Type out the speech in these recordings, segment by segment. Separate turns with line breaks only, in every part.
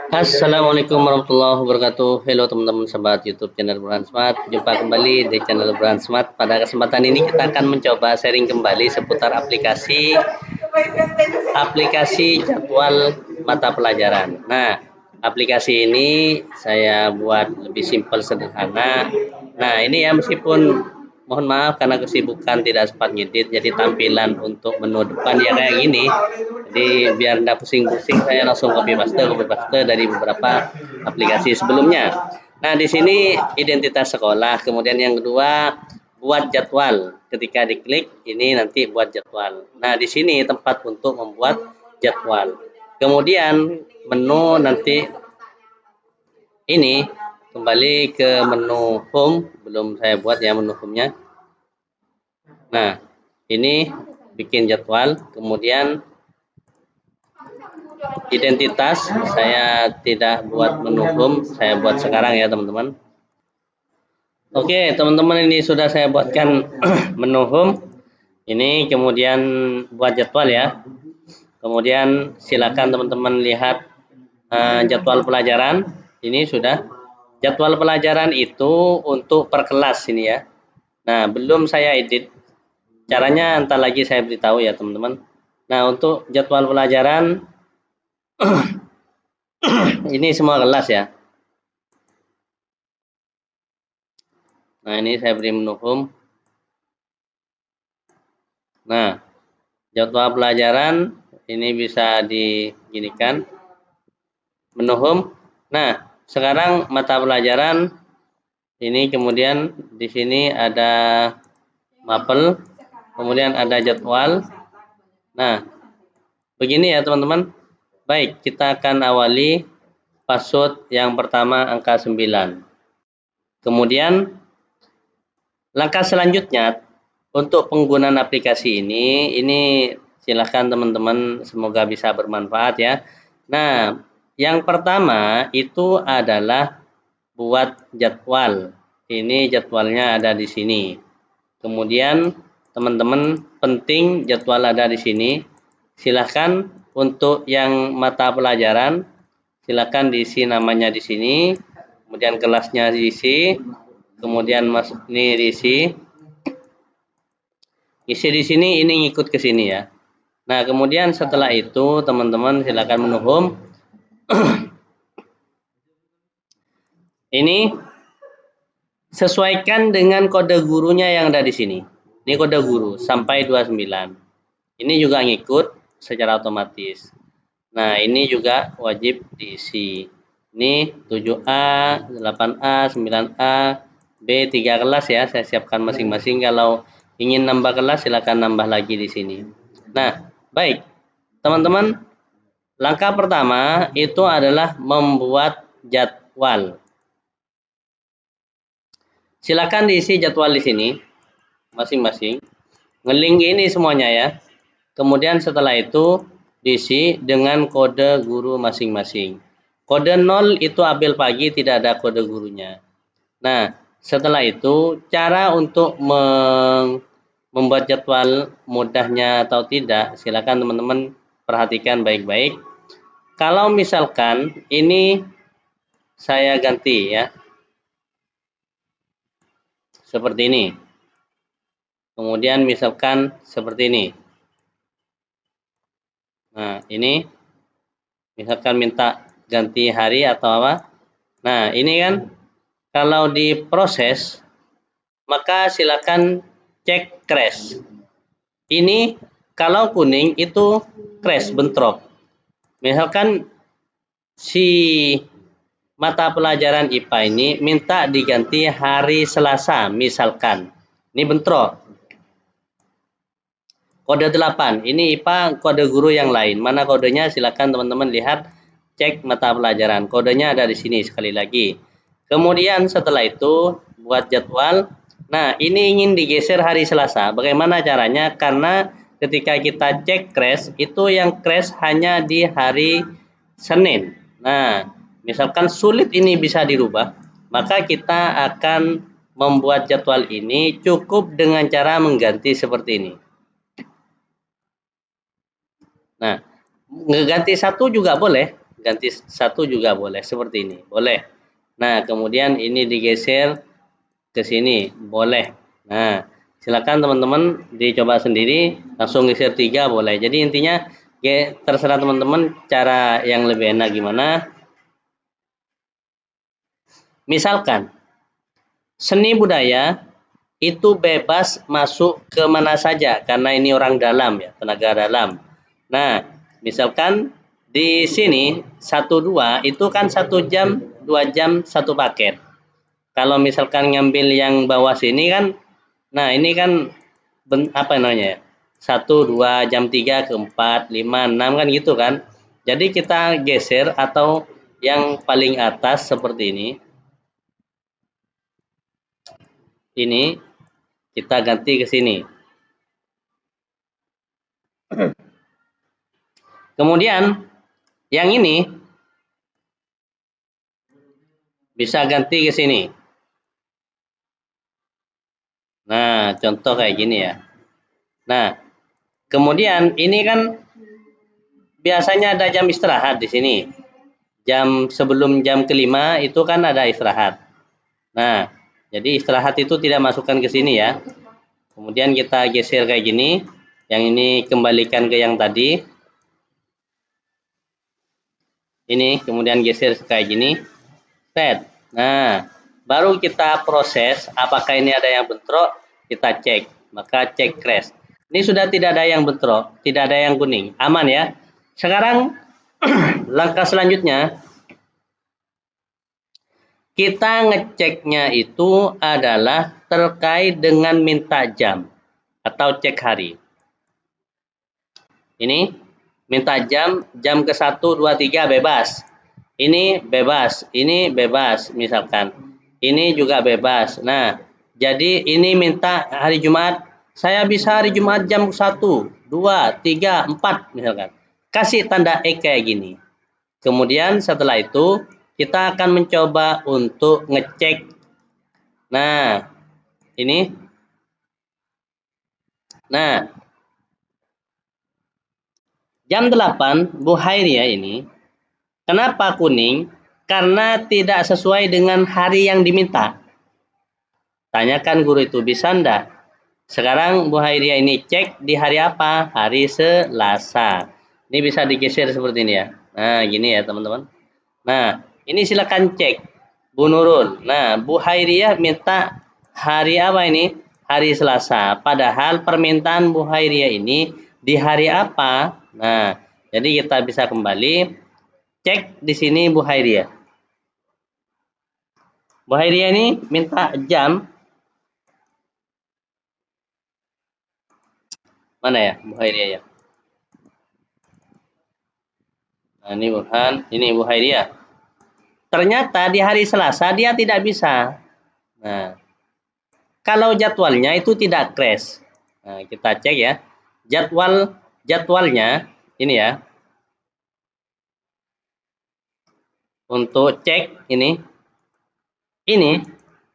Assalamualaikum warahmatullahi wabarakatuh. Halo teman-teman sahabat YouTube channel Burhan Smart. Jumpa kembali di channel Burhan Smart. Pada kesempatan ini kita akan mencoba sharing kembali seputar aplikasi jadwal mata pelajaran. Nah, aplikasi ini saya buat lebih simpel sederhana. Nah, ini ya meskipun mohon maaf karena kesibukan tidak sempat ngedit, jadi tampilan untuk menu depan ya kayak gini. Jadi biar nggak pusing-pusing, saya langsung copy paste dari beberapa aplikasi sebelumnya. Nah, di sini identitas sekolah, kemudian yang kedua buat jadwal. Ketika diklik ini nanti buat jadwal. Nah, di sini tempat untuk membuat jadwal. Kemudian menu nanti ini kembali ke menu home, belum saya buat ya menu home-nya. Nah, ini bikin jadwal, kemudian identitas saya tidak buat menu home, saya buat sekarang ya teman-teman. Oke teman-teman, ini sudah saya buatkan menu home. Ini kemudian buat jadwal ya. Kemudian silakan teman-teman lihat jadwal pelajaran. Ini sudah jadwal pelajaran itu untuk per kelas ini ya. Nah, belum saya edit. Caranya entar lagi saya beritahu ya teman-teman. Nah, untuk jadwal pelajaran ini semua kelas ya. Nah, ini saya beri menu home. Nah, jadwal pelajaran ini bisa diginikan menu home. Nah, sekarang mata pelajaran ini, kemudian di sini ada mapel, kemudian ada jadwal. Nah, begini ya teman-teman. Baik, kita akan awali password yang pertama angka 9. Kemudian langkah selanjutnya untuk penggunaan aplikasi ini silahkan teman-teman, semoga bisa bermanfaat ya. Nah, yang pertama itu adalah buat jadwal. Ini jadwalnya ada di sini. Kemudian teman-teman penting jadwal ada di sini. Silahkan untuk yang mata pelajaran, silahkan diisi namanya di sini. Kemudian kelasnya diisi. Kemudian masuk ini diisi. Isi di sini, ini ngikut ke sini ya. Nah, kemudian setelah itu teman-teman silakan menu home. Ini sesuaikan dengan kode gurunya yang ada di sini. Ini kode guru sampai 29. Ini juga ngikut secara otomatis. Nah, ini juga wajib diisi. Ini 7A, 8A, 9A, B 3 kelas ya. Saya siapkan masing-masing. Kalau ingin nambah kelas silakan nambah lagi di sini. Nah, baik. Teman-teman, langkah pertama itu adalah membuat jadwal. Silakan diisi jadwal di sini masing-masing. Ngelink ini semuanya ya. Kemudian setelah itu diisi dengan kode guru masing-masing. Kode 0 itu apel pagi, tidak ada kode gurunya. Nah, setelah itu cara untuk membuat jadwal mudahnya atau tidak, silakan teman-teman perhatikan baik-baik. Kalau misalkan ini saya ganti ya, seperti ini. Kemudian misalkan seperti ini. Nah, ini misalkan minta ganti hari atau apa. Nah, ini kan kalau diproses, maka silakan cek crash. Ini kalau kuning itu crash, bentrok. Misalkan si mata pelajaran IPA ini minta diganti hari Selasa, misalkan. Ini bentrok. Kode 8, ini IPA kode guru yang lain. Mana kodenya? Silakan teman-teman lihat, cek mata pelajaran. Kodenya ada di sini sekali lagi. Kemudian setelah itu buat jadwal. Nah, ini ingin digeser hari Selasa. Bagaimana caranya? Karena ketika kita cek crash, itu yang crash hanya di hari Senin. Nah, misalkan sulit ini bisa dirubah, maka kita akan membuat jadwal ini cukup dengan cara mengganti seperti ini. Nah, ngeganti satu juga boleh, ganti 1 juga boleh, seperti ini, boleh. Nah, kemudian ini digeser ke sini, boleh. Nah, silakan teman-teman dicoba sendiri, langsung geser 3 boleh. Jadi intinya terserah teman-teman cara yang lebih enak gimana. Misalkan seni budaya itu bebas masuk ke mana saja karena ini orang dalam ya, tenaga dalam. Nah, misalkan di sini 1 2 itu kan 1 jam, 2 jam 1 paket. Kalau misalkan ngambil yang bawah sini kan, nah ini kan apa namanya ya? 1 2 jam 3 ke 4 5 6 kan gitu kan. Jadi kita geser atau yang paling atas seperti ini. Ini kita ganti ke sini. Kemudian yang ini bisa ganti ke sini. Nah, contoh kayak gini ya. Nah, kemudian ini kan biasanya ada jam istirahat di sini. Sebelum jam kelima itu kan ada istirahat. Nah, jadi istirahat itu tidak masukkan ke sini ya. Kemudian kita geser kayak gini. Yang ini kembalikan ke yang tadi. Ini kemudian geser kayak gini. Set. Nah, baru kita proses apakah ini ada yang bentrok, kita cek. Maka cek crash. Ini sudah tidak ada yang bentrok, tidak ada yang kuning. Aman ya. Sekarang langkah selanjutnya kita ngeceknya itu adalah terkait dengan minta jam atau cek hari. Ini minta jam ke 1 2 3 bebas. Ini bebas, ini bebas misalkan. Ini juga bebas. Nah, jadi ini minta hari Jumat, saya bisa hari Jumat jam 1 2 3 4 misalkan. Kasih tanda X kayak gini. Kemudian setelah itu kita akan mencoba untuk ngecek. Nah, ini. Nah, jam 8 Bu Hairia ini kenapa kuning? Karena tidak sesuai dengan hari yang diminta. Tanyakan guru itu, bisa enggak? Sekarang Bu Hairia ini cek di hari apa? Hari Selasa. Ini bisa digeser seperti ini ya. Nah, gini ya teman-teman. Nah, ini silakan cek. Bu Nurul. Nah, Bu Hairia minta hari apa ini? Hari Selasa. Padahal permintaan Bu Hairia ini di hari apa? Nah, jadi kita bisa kembali cek di sini Bu Hairia. Bu Hairia ini minta jam. Mana ya Bu Hairia ya? Nah, ini Burhan, ini Bu Hairia. Ternyata di hari Selasa dia tidak bisa. Nah, kalau jadwalnya itu tidak crash. Nah, kita cek ya. Jadwalnya ini ya. Untuk cek ini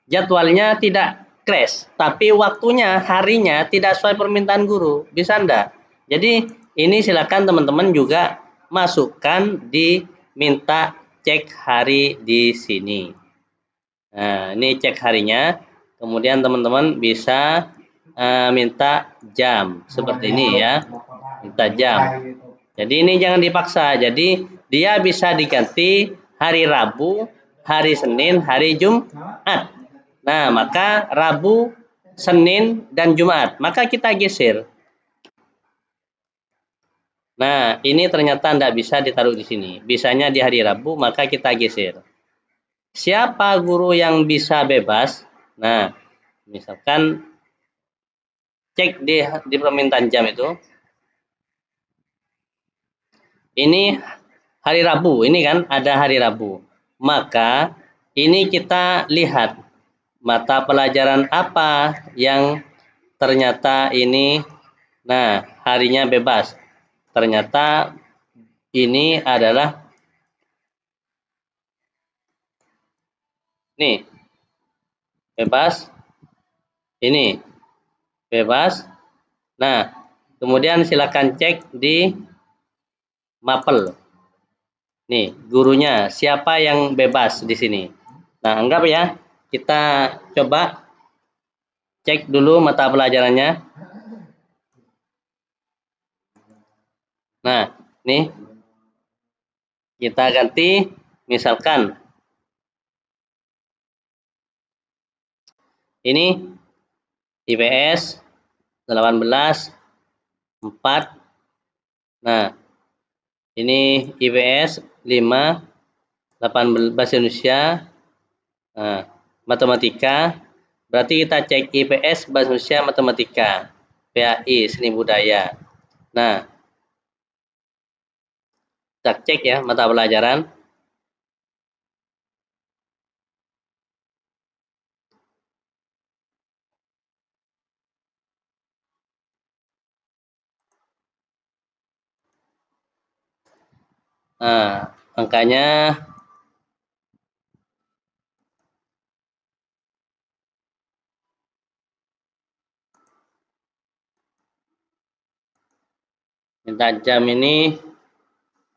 jadwalnya tidak crash, tapi waktunya harinya tidak sesuai permintaan guru. Bisa enggak? Jadi ini silakan teman-teman juga masukkan di minta cek hari di sini. Nah, ini cek harinya. Kemudian teman-teman bisa minta jam seperti ini ya. Minta jam. Jadi ini jangan dipaksa. Jadi dia bisa diganti hari Rabu, hari Senin, hari Jumat. Nah, maka Rabu, Senin, dan Jumat. Maka kita geser. Nah, ini ternyata tidak bisa ditaruh di sini. Bisanya di hari Rabu, maka kita geser. Siapa guru yang bisa bebas? Nah, misalkan cek di permintaan jam itu. Ini hari Rabu, ini kan ada hari Rabu. Maka ini kita lihat mata pelajaran apa yang ternyata ini, nah harinya bebas. Ternyata ini adalah nih bebas, ini bebas. Nah, kemudian silakan cek di Mapel. Nih, gurunya siapa yang bebas di sini. Nah, anggap ya, kita coba cek dulu mata pelajarannya. Nah, nih kita ganti, misalkan ini IPS 18 4. Nah, ini IPS 5 18 bahasa Indonesia. Nah, matematika. Berarti kita cek IPS bahasa Indonesia matematika. PAI seni budaya. Nah, kita cek ya mata pelajaran. Nah, angkanya minta jam ini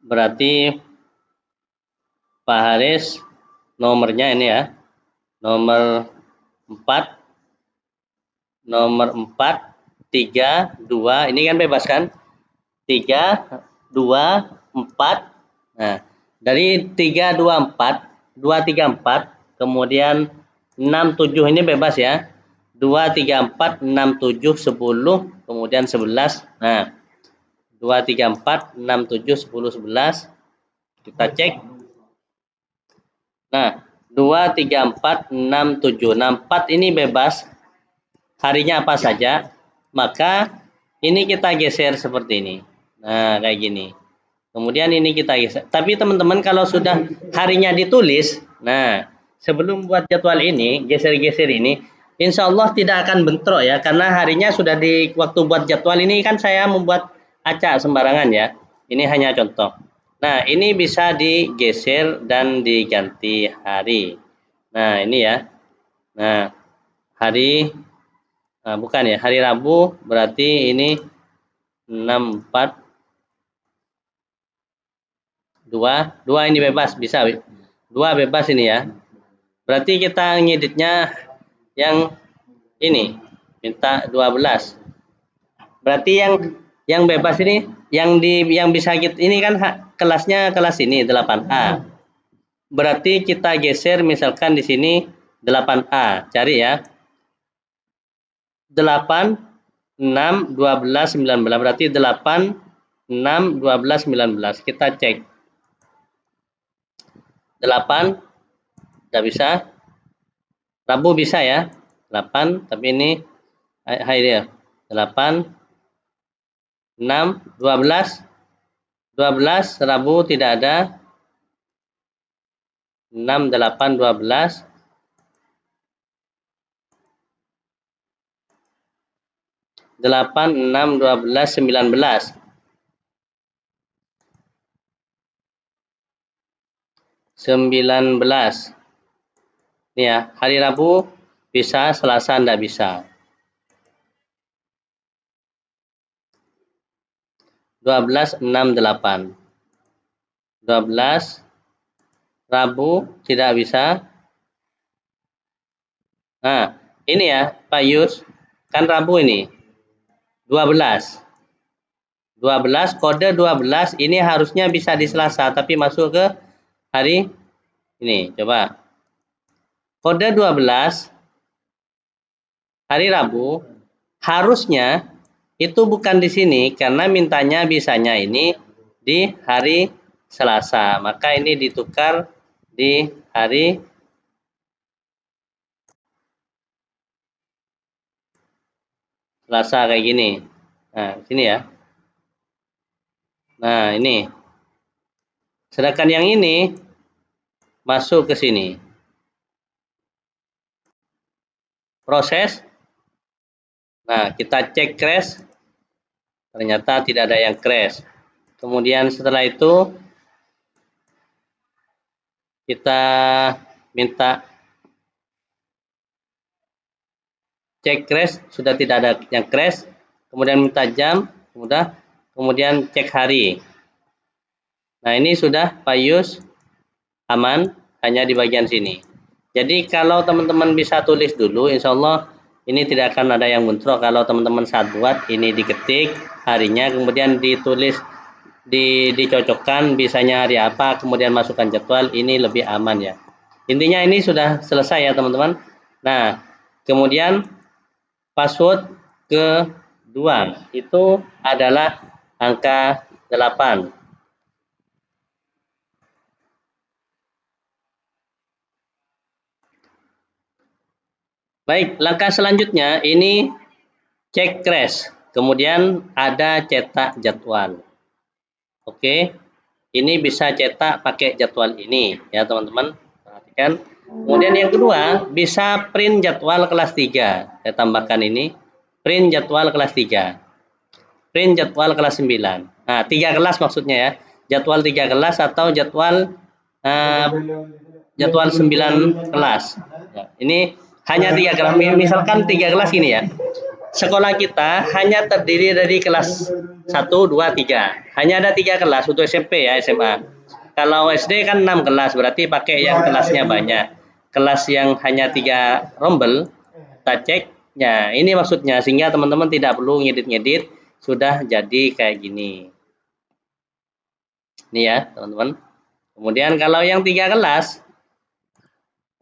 berarti Pak Haris nomornya ini ya. Nomor 4 3 2 ini kan bebas kan? 3 2 4. Nah, dari 3 2 4 2 3 4 kemudian 6 7 ini bebas ya. 2 3 4 6 7 10 kemudian 11. Nah, 2 3 4 6 7 10 11 kita cek. Nah, 2 3 4 6 7. Nah, 4 ini bebas. Harinya apa saja? Maka ini kita geser seperti ini. Nah, kayak gini. Kemudian ini kita geser. Tapi teman-teman kalau sudah harinya ditulis, nah sebelum buat jadwal ini, geser-geser ini, insya Allah tidak akan bentrok ya. Karena harinya sudah di waktu buat jadwal ini kan saya membuat acak sembarangan ya. Ini hanya contoh. Nah ini bisa digeser dan diganti hari. Nah ini ya. Nah hari, nah, bukan ya, hari Rabu berarti ini 64 2 ini bebas, bisa 2 bebas ini ya. Berarti kita ngeditnya yang ini minta 12. Berarti yang bebas ini yang bisa kita ini kan kelasnya kelas ini 8A. Berarti kita geser misalkan di sini 8A. Cari ya. 8 6 12 19 berarti 8 6 12 19. Kita cek. 8 tidak bisa. Rabu bisa ya. 8 tapi ini hari dia. 8 6 12 12 Rabu tidak ada. 6 8 12 8 6 12 19. 19. Ini ya, hari Rabu bisa, Selasa enggak bisa. 12 6 8. 12 Rabu tidak bisa. Nah, ini ya, Pak Yus. Kan Rabu ini. 12. 12 kode 12 ini harusnya bisa di Selasa tapi masuk ke hari ini. Coba. Kode 12 hari Rabu harusnya itu bukan di sini karena mintanya bisanya ini di hari Selasa. Maka ini ditukar di hari Selasa kayak gini. Nah, sini ya. Nah, ini. Sedangkan yang ini masuk ke sini. Proses. Nah, kita cek crash. Ternyata tidak ada yang crash. Kemudian setelah itu kita minta cek crash, sudah tidak ada yang crash. Kemudian minta jam, kemudian cek hari. Nah, ini sudah Pak Yus aman, hanya di bagian sini. Jadi kalau teman-teman bisa tulis dulu, insya Allah ini tidak akan ada yang bentrok. Kalau teman-teman saat buat, ini diketik harinya, kemudian ditulis, dicocokkan bisanya hari apa, kemudian masukkan jadwal, ini lebih aman ya. Intinya ini sudah selesai ya teman-teman. Nah, kemudian password kedua itu adalah angka 8. Baik, langkah selanjutnya ini cek crash, kemudian ada cetak jadwal. Oke, ini bisa cetak pakai jadwal ini ya teman-teman, perhatikan. Kemudian yang kedua, bisa print jadwal kelas 3. Saya tambahkan ini, print jadwal kelas 3. Print jadwal kelas 9. Nah, 3 kelas maksudnya ya. Jadwal 3 kelas atau uh, jadwal 9 kelas. Ya, ini hanya 3 kelas. Misalkan 3 kelas ini ya. Sekolah kita hanya terdiri dari kelas 1, 2, 3. Hanya ada 3 kelas untuk SMP ya, SMA. Kalau SD kan 6 kelas, berarti pakai yang kelasnya banyak. Kelas yang hanya 3 rombel, kita cek. Ya, ini maksudnya, sehingga teman-teman tidak perlu ngedit-ngedit, sudah jadi kayak gini. Ini ya, teman-teman. Kemudian kalau yang 3 kelas,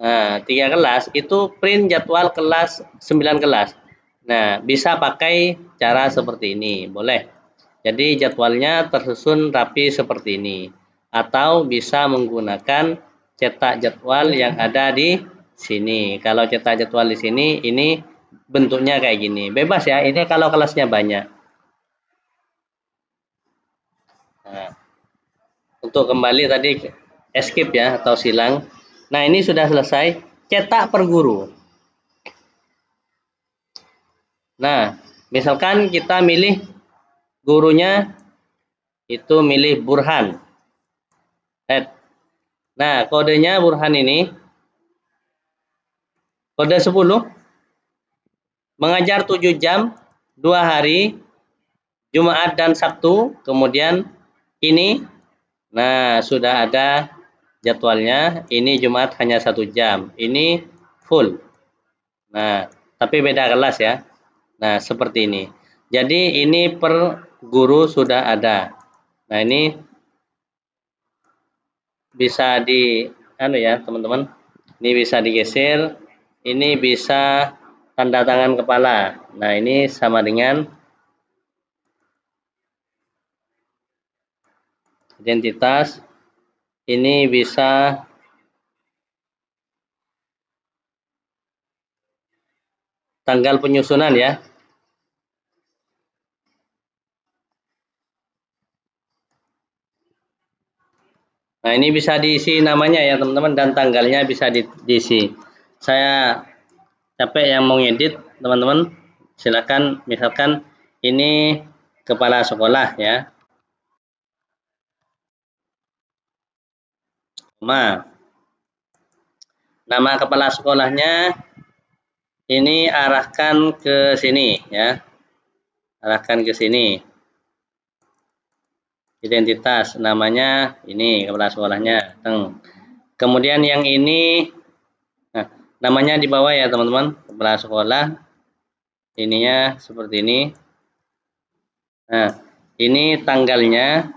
nah, 3 kelas itu print jadwal kelas 9 kelas. Nah, bisa pakai cara seperti ini, boleh. Jadi jadwalnya tersusun rapi seperti ini. Atau bisa menggunakan cetak jadwal yang ada di sini. Kalau cetak jadwal di sini, ini bentuknya kayak gini. Bebas ya, ini kalau kelasnya banyak. Nah, untuk kembali tadi escape ya, atau silang. Nah, ini sudah selesai. Cetak per guru. Nah, misalkan kita milih gurunya itu milih Burhan. Nah, kodenya Burhan ini kode 10, mengajar 7 jam 2 hari Jumat dan Sabtu. Kemudian ini, nah sudah ada jadwalnya. Ini Jumat hanya 1 jam, ini full. Nah, tapi beda kelas ya. Nah, seperti ini. Jadi ini per guru sudah ada. Nah, ini bisa di anu ya teman-teman, ini bisa digeser, ini bisa tanda tangan kepala. Nah, ini sama dengan identitas, ini bisa tanggal penyusunan ya. Nah, ini bisa diisi namanya ya teman-teman, dan tanggalnya bisa diisi. Saya capek yang mau ngedit teman-teman, silakan. Misalkan ini kepala sekolah ya, nama kepala sekolahnya ini arahkan ke sini ya, arahkan ke sini. Identitas namanya ini kepala sekolahnya. Kemudian yang ini, nah, namanya di bawah ya teman-teman, kepala sekolah, ininya seperti ini. Nah, ini tanggalnya,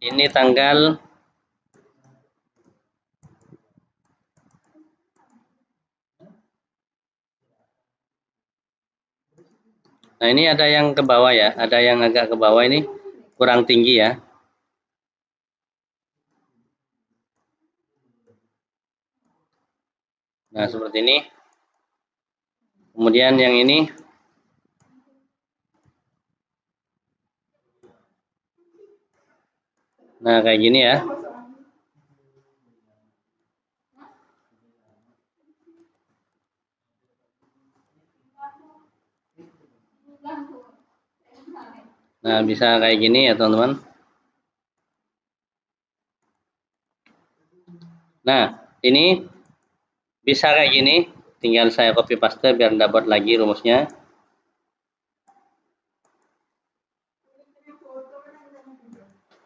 ini tanggal, nah ini ada yang ke bawah ya, ada yang agak ke bawah, ini kurang tinggi ya. Nah, seperti ini. Kemudian yang ini, nah kayak gini ya. Nah, bisa kayak gini ya teman-teman. Nah, ini bisa kayak gini, tinggal saya copy paste biar dapat lagi rumusnya.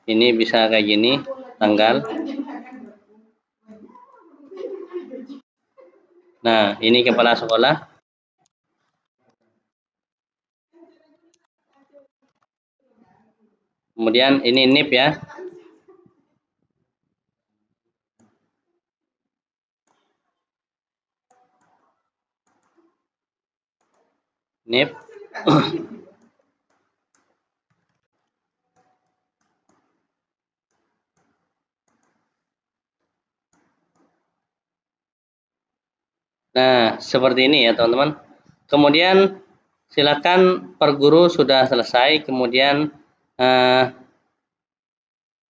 Ini bisa kayak gini. tanggal. Nah, ini kepala sekolah. Kemudian ini NIP ya. NIP. Nah, seperti ini ya teman-teman. Kemudian silakan per guru sudah selesai. Kemudian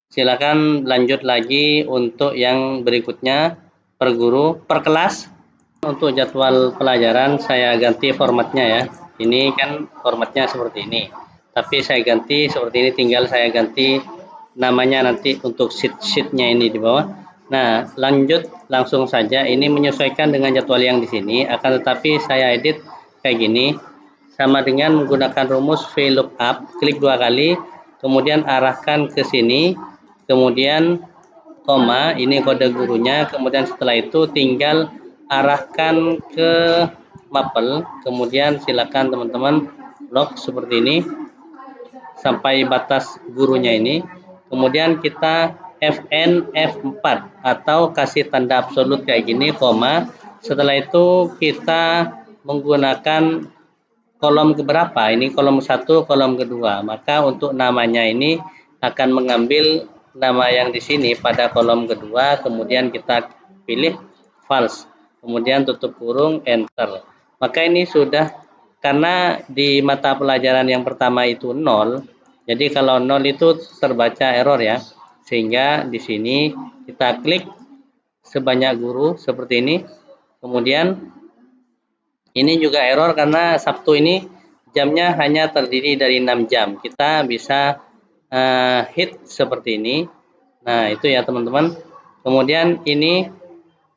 silakan lanjut lagi untuk yang berikutnya per guru, per kelas. Untuk jadwal pelajaran saya ganti formatnya ya. Ini kan formatnya seperti ini. Tapi saya ganti seperti ini, tinggal saya ganti namanya nanti untuk sheet-sheetnya ini di bawah. Nah, lanjut langsung saja. Ini menyesuaikan dengan jadwal yang di sini. Akan tetapi saya edit kayak gini. Sama dengan menggunakan rumus VLOOKUP. Klik 2 kali. Kemudian arahkan ke sini. Kemudian koma, ini kode gurunya. Kemudian setelah itu tinggal arahkan ke mapel. Kemudian silakan teman-teman lock seperti ini sampai batas gurunya ini. Kemudian kita FN F4 atau kasih tanda absolut kayak gini, koma. Setelah itu kita menggunakan kolom keberapa? Ini kolom 1, kolom kedua. Maka untuk namanya ini akan mengambil nama yang di sini pada kolom kedua, kemudian kita pilih false. Kemudian tutup kurung, enter. Maka ini sudah, karena di mata pelajaran yang pertama itu 0, jadi kalau 0 itu terbaca error ya. Sehingga di sini kita klik sebanyak guru seperti ini. Kemudian ini juga error karena Sabtu ini jamnya hanya terdiri dari 6 jam. Kita bisa hit seperti ini. Nah, itu ya teman-teman. Kemudian ini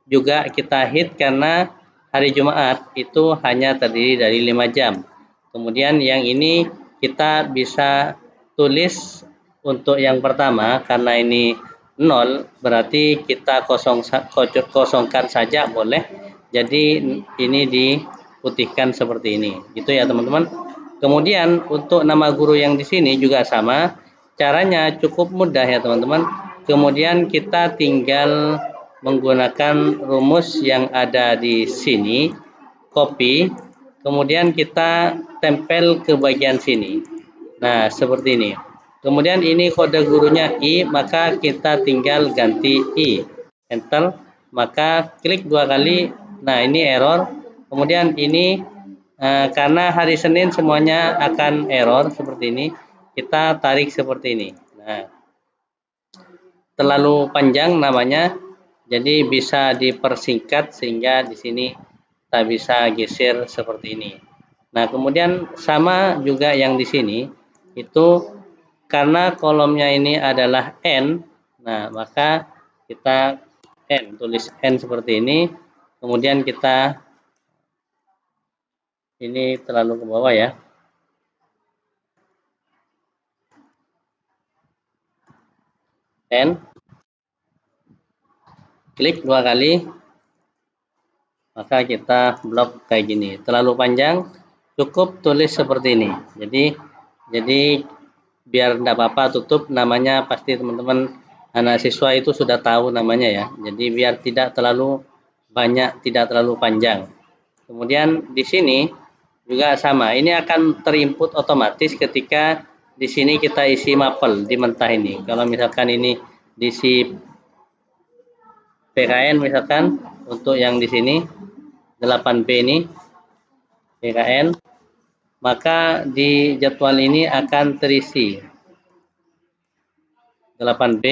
juga kita hit karena hari Jumat itu hanya terdiri dari 5 jam. Kemudian yang ini kita bisa tulis untuk yang pertama, karena ini 0 berarti kita kosongkan saja boleh. Jadi ini diputihkan seperti ini. Gitu ya teman-teman. Kemudian untuk nama guru yang di sini juga sama. Caranya cukup mudah ya teman-teman. Kemudian kita tinggal menggunakan rumus yang ada di sini, copy, kemudian kita tempel ke bagian sini. Nah, seperti ini. Kemudian ini kode gurunya I, maka kita tinggal ganti I. Enter, maka klik 2 kali. Nah, ini error. Kemudian ini karena hari Senin semuanya akan error seperti ini. Kita tarik seperti ini. Nah, terlalu panjang namanya. Jadi bisa dipersingkat sehingga di sini kita bisa geser seperti ini. Nah, kemudian sama juga yang di sini itu karena kolomnya ini adalah N. Nah, maka kita N, tulis N seperti ini. Kemudian kita ini terlalu ke bawah ya. N. Klik 2 kali. Maka kita blok kayak gini. Terlalu panjang, cukup tulis seperti ini. Jadi biar tidak apa-apa tutup namanya, pasti teman-teman anak siswa itu sudah tahu namanya ya. Jadi biar tidak terlalu banyak, tidak terlalu panjang. Kemudian di sini juga sama. Ini akan terinput otomatis ketika di sini kita isi mapel di mentah ini. Kalau misalkan ini diisi PKN misalkan untuk yang di sini 8B ini PKN, maka di jadwal ini akan terisi 8B.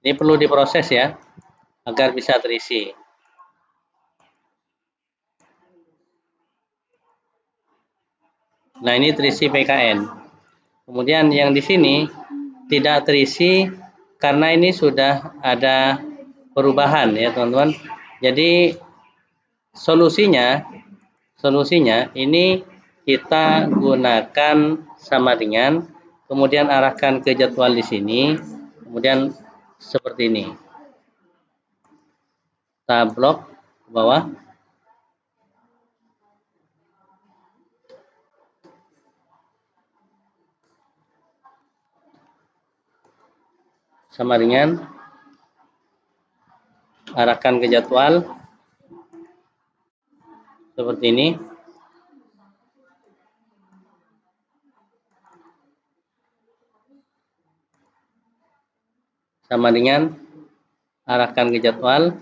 Ini perlu diproses ya agar bisa terisi. Nah, ini terisi PKN. Kemudian yang di sini tidak terisi karena ini sudah ada perubahan ya teman-teman. Jadi solusinya ini kita gunakan sama dengan kemudian arahkan ke jadwal di sini, kemudian seperti ini. Kita blok ke bawah. Sama dengan arahkan ke jadwal seperti ini. Sama dengan arahkan ke jadwal.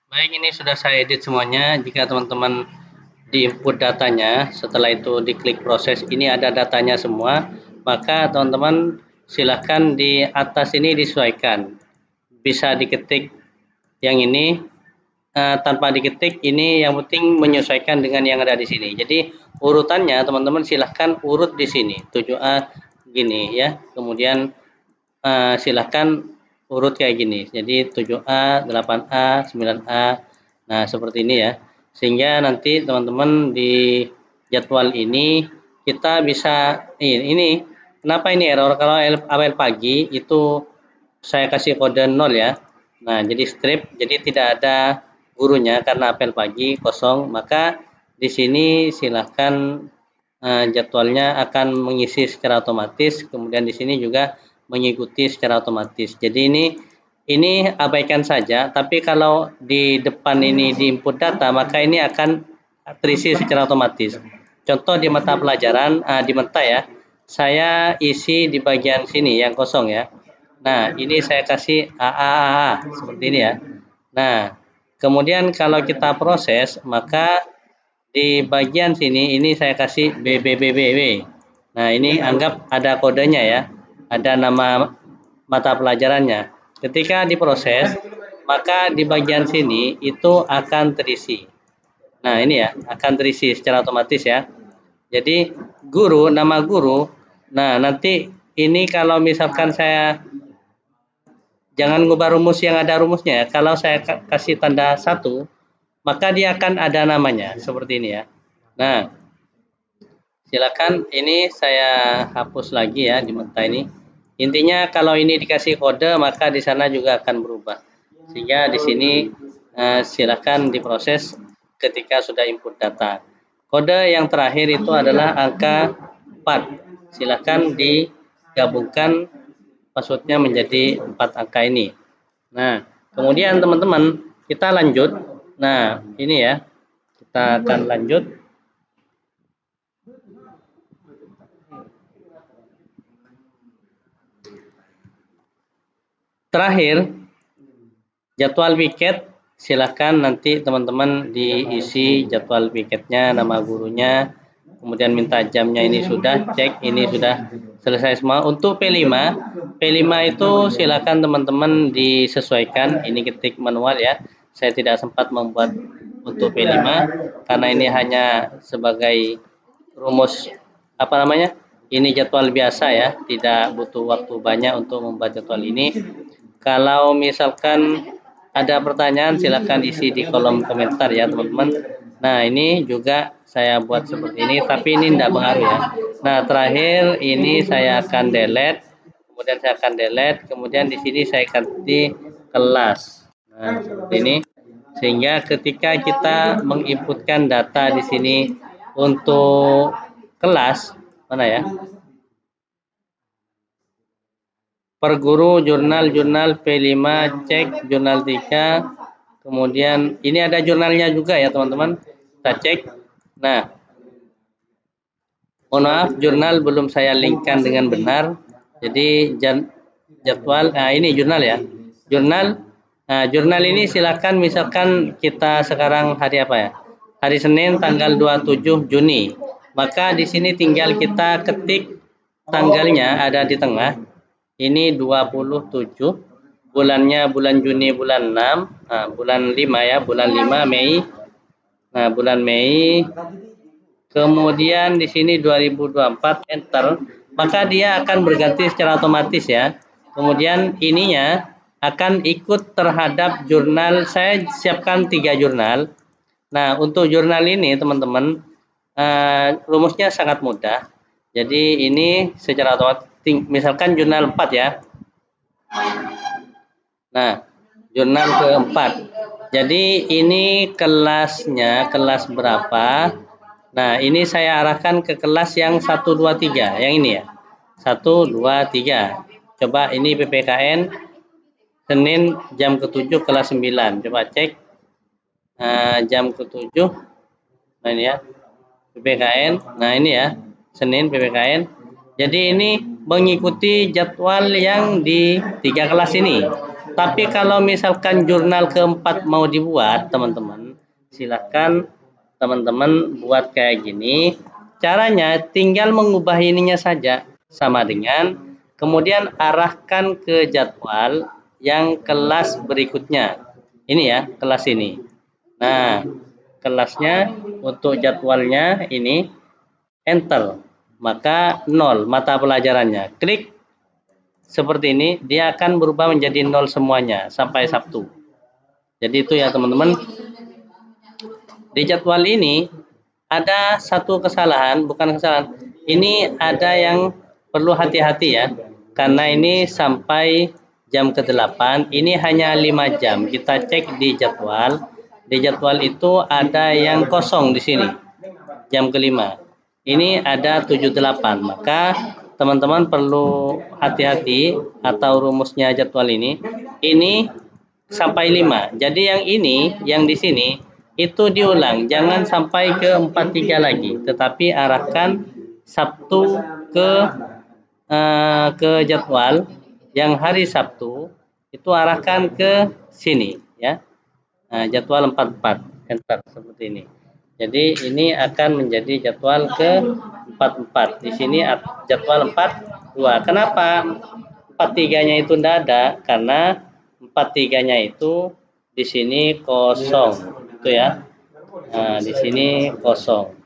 Baik, ini sudah saya edit semuanya. Jika teman-teman di input datanya, setelah itu diklik proses, ini ada datanya semua, maka teman-teman silahkan di atas ini disesuaikan. Bisa diketik yang ini, tanpa diketik ini, yang penting menyesuaikan dengan yang ada di sini. Jadi urutannya teman-teman silahkan urut di sini, 7A gini ya, kemudian silahkan urut kayak gini. Jadi 7A, 8A, 9A. Nah, seperti ini ya. Sehingga nanti teman-teman di jadwal ini kita bisa ini kenapa ini error kalau apel pagi itu saya kasih kode 0 ya. Nah, jadi strip, jadi tidak ada gurunya karena apel pagi kosong, maka di sini silahkan jadwalnya akan mengisi secara otomatis, kemudian di sini juga mengikuti secara otomatis. Jadi ini abaikan saja, tapi kalau di depan ini di input data, maka ini akan terisi secara otomatis. Contoh di mata pelajaran, di mata ya, saya isi di bagian sini yang kosong ya. Nah, ini saya kasih AAA, seperti ini ya. Nah, kemudian kalau kita proses, maka di bagian sini ini saya kasih BBBBW. Nah, ini anggap ada kodenya ya. Ada nama mata pelajarannya. Ketika diproses, maka di bagian sini itu akan terisi. Nah, ini ya, akan terisi secara otomatis ya. Jadi guru, nama guru. Nah, nanti ini kalau misalkan saya jangan ngubah rumus yang ada rumusnya ya. Kalau saya kasih tanda 1, maka dia akan ada namanya seperti ini ya. Nah, silakan ini saya hapus lagi ya di mata ini. Intinya kalau ini dikasih kode maka di sana juga akan berubah. Sehingga di sini silakan diproses ketika sudah input data. Kode yang terakhir itu adalah angka 4. Silakan digabungkan passwordnya menjadi 4 angka ini. Nah, kemudian teman-teman kita lanjut. Nah, ini ya. Kita akan lanjut. Terakhir, jadwal piket, silahkan nanti teman-teman diisi jadwal piketnya, nama gurunya, kemudian minta jamnya ini sudah, cek ini sudah selesai semua. Untuk P5 itu silahkan teman-teman disesuaikan, ini ketik manual ya, saya tidak sempat membuat untuk P5, karena ini hanya sebagai rumus, apa namanya, ini jadwal biasa ya, tidak butuh waktu banyak untuk membuat jadwal ini. Kalau misalkan ada pertanyaan silahkan isi di kolom komentar ya teman-teman. Nah, ini juga saya buat seperti ini, tapi ini tidak pengaruh ya. Nah, terakhir ini saya akan delete, kemudian saya akan delete, kemudian di sini saya ganti kelas. Nah, seperti ini. Sehingga ketika kita menginputkan data di sini untuk kelas, mana ya? Per guru, jurnal P5, cek jurnal 3, kemudian ini ada jurnalnya juga ya teman-teman, kita cek. Nah, Mohon maaf, jurnal belum saya linkkan dengan benar. Jadi jadwal, ini jurnal ya. Jurnal ini silakan, misalkan kita sekarang hari apa ya? Hari Senin tanggal 27 Juni. Maka di sini tinggal kita ketik tanggalnya ada di tengah. Ini 27, bulannya bulan Juni bulan 6, bulan 5 ya, bulan 5 Mei. Nah, bulan Mei. Kemudian di sini 2024 enter, maka dia akan berganti secara otomatis ya. Kemudian ininya akan ikut terhadap jurnal. Saya siapkan 3 jurnal. Nah, untuk jurnal ini teman-teman, rumusnya sangat mudah. Jadi ini secara otomatis, misalkan jurnal 4 ya. Nah, jurnal keempat. Jadi ini kelasnya, kelas berapa? Nah, ini saya arahkan ke kelas yang 1, 2, 3. Yang ini ya. 1, 2, 3. Coba ini PPKN Senin jam ke-7 kelas 9. Coba cek. Jam ke-7. Nah, ini ya. PPKN. Nah, ini ya. Senin PPKN. Jadi ini mengikuti jadwal yang di 3 kelas ini. Tapi kalau misalkan jurnal keempat mau dibuat, teman-teman, silakan teman-teman buat kayak gini. Caranya tinggal mengubah ininya saja sama dengan kemudian arahkan ke jadwal yang kelas berikutnya. Ini ya, kelas ini. Nah, kelasnya untuk jadwalnya ini enter. Maka 0 mata pelajarannya. Klik seperti ini, dia akan berubah menjadi 0 semuanya sampai Sabtu. Jadi itu ya teman-teman. Di jadwal ini ada satu kesalahan, bukan kesalahan. Ini ada yang perlu hati-hati ya. Karena ini sampai jam ke-8, ini hanya 5 jam. Kita cek di jadwal. Di jadwal itu ada yang kosong di sini. Jam ke-5. Ini ada 78. Maka teman-teman perlu hati-hati atau rumusnya jadwal ini. Ini sampai 5. Jadi yang ini, yang di sini itu diulang, jangan sampai ke 43 lagi, tetapi arahkan Sabtu ke jadwal yang hari Sabtu itu arahkan ke sini ya. Jadwal 44 enter seperti ini. Jadi ini akan menjadi jadwal ke 44. Di sini jadwal 42. Kenapa 43-nya itu tidak ada? Karena 43-nya itu di sini kosong. Itu ya. Nah, di sini kosong.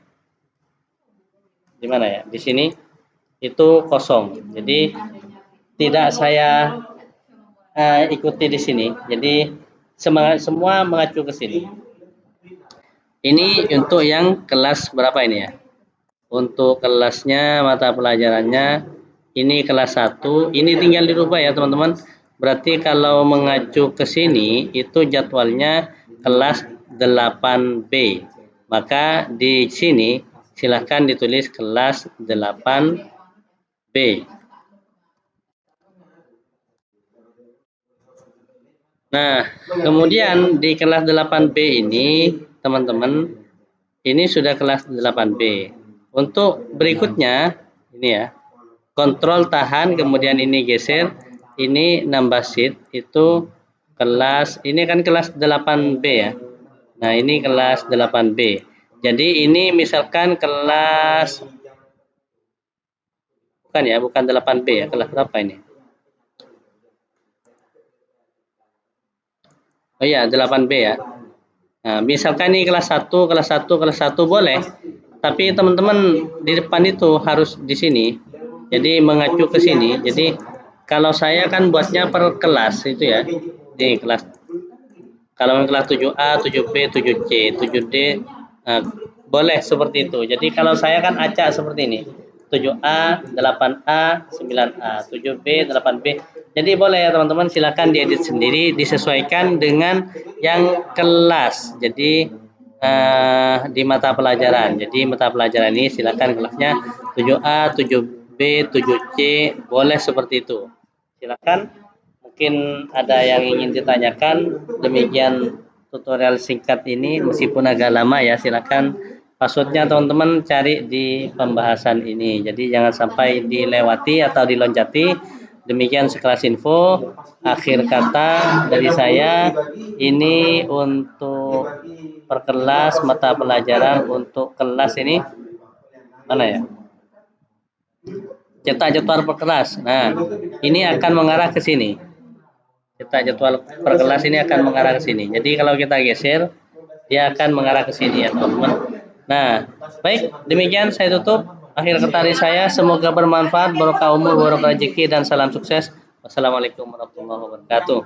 Di mana ya? Di sini itu kosong. Jadi tidak saya ikuti di sini. Jadi semua mengacu ke sini. Ini untuk yang kelas berapa ini ya? Untuk kelasnya, mata pelajarannya ini kelas 1. Ini tinggal dirubah ya teman-teman. Berarti kalau mengacu ke sini itu jadwalnya kelas 8B. Maka di sini silahkan ditulis kelas 8B. Nah, kemudian di kelas 8B ini, teman-teman, ini sudah kelas 8B. Untuk berikutnya, ini ya, kontrol tahan, kemudian ini geser, ini nambah sheet, itu kelas, ini kan kelas 8B ya. Nah, ini kelas 8B. Jadi ini misalkan kelas, bukan ya, bukan 8B ya, kelas berapa ini? Oh iya, 8B ya. Nah, misalkan ini kelas 1, kelas 1, kelas 1 boleh. Tapi teman-teman di depan itu harus di sini. Jadi mengacu ke sini. Jadi kalau saya kan buatnya per kelas itu ya. Ini kelas. Kalau kelas 7A, 7B, 7C, 7D boleh seperti itu. Jadi kalau saya kan acak seperti ini. 7A, 8A, 9A, 7B, 8B. Jadi boleh ya teman-teman, silakan diedit sendiri, disesuaikan dengan yang kelas. Jadi di mata pelajaran. Jadi mata pelajaran ini silakan kelasnya 7A, 7B, 7C, boleh seperti itu. Silakan. Mungkin ada yang ingin ditanyakan. Demikian tutorial singkat ini, meskipun agak lama ya, silakan Passwordnya teman-teman cari di pembahasan ini. Jadi jangan sampai dilewati atau diloncati. Demikian sekelas info. Akhir kata dari saya, ini untuk perkelas mata pelajaran untuk kelas ini mana ya? Cetak jadwal perkelas. Nah, ini akan mengarah ke sini. Cetak jadwal perkelas ini akan mengarah ke sini. Jadi kalau kita geser, dia akan mengarah ke sini ya teman-teman. Nah, baik, demikian saya tutup. Akhir kata dari saya, semoga bermanfaat, barokah umur, barokah rezeki, dan salam sukses. Wassalamualaikum warahmatullahi wabarakatuh.